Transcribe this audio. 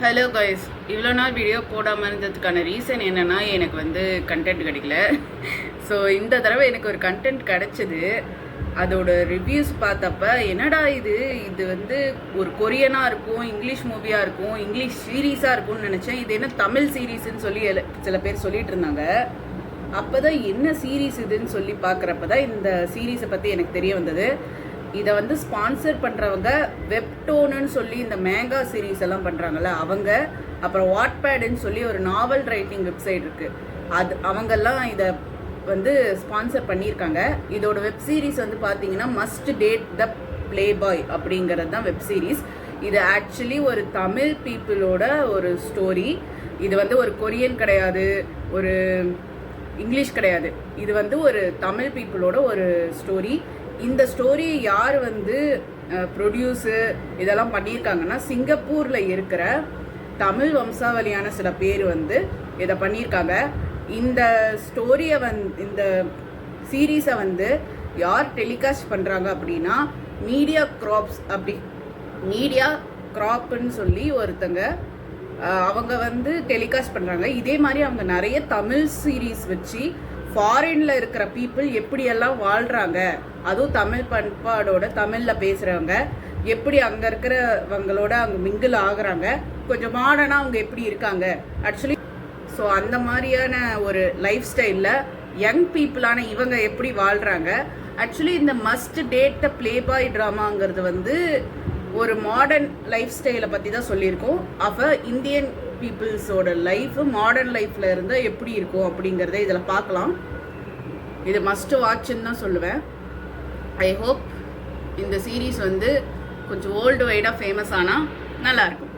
Hello guys, இவ்வளோ நாள் video போடாமல் இருந்ததுக்கான ரீசன் என்னென்னா எனக்கு கண்டென்ட் கிடைக்கல. ஸோ இந்த தடவை எனக்கு ஒரு கண்டென்ட் கிடச்சிது. அதோட ரிவ்யூஸ் பார்த்தப்ப என்னடா இது ஒரு கொரியனாக இருக்கும், இங்கிலீஷ் மூவியாக இருக்கும், இங்கிலீஷ் சீரீஸாக இருக்கும்னு நினச்சேன். இது என்ன தமிழ் சீரீஸ்ன்னு சொல்லி சில பேர் சொல்லிட்டு இருந்தாங்க. அப்போ தான் என்ன சீரீஸ் இதுன்னு சொல்லி பார்க்குறப்ப தான் இந்த சீரீஸை பற்றி எனக்கு தெரிய வந்தது. இதை ஸ்பான்சர் பண்ணுறவங்க வெப்டோனுன்னு சொல்லி இந்த மேங்கா சீரீஸ் எல்லாம் பண்ணுறாங்கல்ல அவங்க, அப்புறம் வாட்பேடுன்னு சொல்லி ஒரு நாவல் ரைட்டிங் வெப்சைட் இருக்குது, அவங்கெல்லாம் இதை ஸ்பான்சர் பண்ணியிருக்காங்க. இதோட வெப் சீரிஸ் பார்த்தீங்கன்னா must date the play boy அப்படிங்கிறது தான் வெப் சீரிஸ். இது ஆக்சுவலி ஒரு தமிழ் பீப்புளோட ஒரு ஸ்டோரி. இது ஒரு கொரியன் கிடையாது, ஒரு இங்கிலீஷ் கிடையாது. இது ஒரு தமிழ் பீப்புளோட ஒரு ஸ்டோரி. இந்த ஸ்டோரி யார் ப்ரொடியூஸு இதெல்லாம் பண்ணியிருக்காங்கன்னா, சிங்கப்பூரில் இருக்கிற தமிழ் வம்சாவளியான சில பேர் இதை பண்ணியிருக்காங்க. இந்த ஸ்டோரியை இந்த சீரீஸை யார் டெலிகாஸ்ட் பண்ணுறாங்க அப்படின்னா மீடியா கிராப்னு சொல்லி ஒருத்தங்க அவங்க டெலிகாஸ்ட் பண்ணுறாங்க. இதே மாதிரி அவங்க நிறைய தமிழ் சீரீஸ் வச்சு ஃபாரினில் இருக்கிற பீப்புள் எப்படியெல்லாம் வாழ்கிறாங்க, அதுவும் தமிழ் பண்பாடோட தமிழில் பேசுகிறவங்க எப்படி அங்கே இருக்கிறவங்களோட அங்கே மிங்கிள் ஆகுறாங்க, கொஞ்சம் மாடர்னாக அவங்க எப்படி இருக்காங்க ஆக்சுவலி. ஸோ அந்த மாதிரியான ஒரு லைஃப் ஸ்டைலில் யங் பீப்புளான இவங்க எப்படி வாழ்கிறாங்க. ஆக்சுவலி இந்த must date the playboy ட்ராமாங்கிறது ஒரு மாடர்ன் லைஃப் ஸ்டைலை பற்றி தான் சொல்லியிருக்கோம். அப்போ இந்தியன் பீப்புள்ஸோட லைஃப் மாடர்ன் லைஃப்பில் இருந்தால் எப்படி இருக்கும் அப்படிங்கிறத இதில் பார்க்கலாம். இது மஸ்ட் வாட்ச்ன்னு தான் சொல்லுவேன். ஐ ஹோப் இந்த சீரீஸ் கொஞ்சம் வேர்ல்டு வைடாக ஃபேமஸ் ஆனால் நல்லாயிருக்கும்.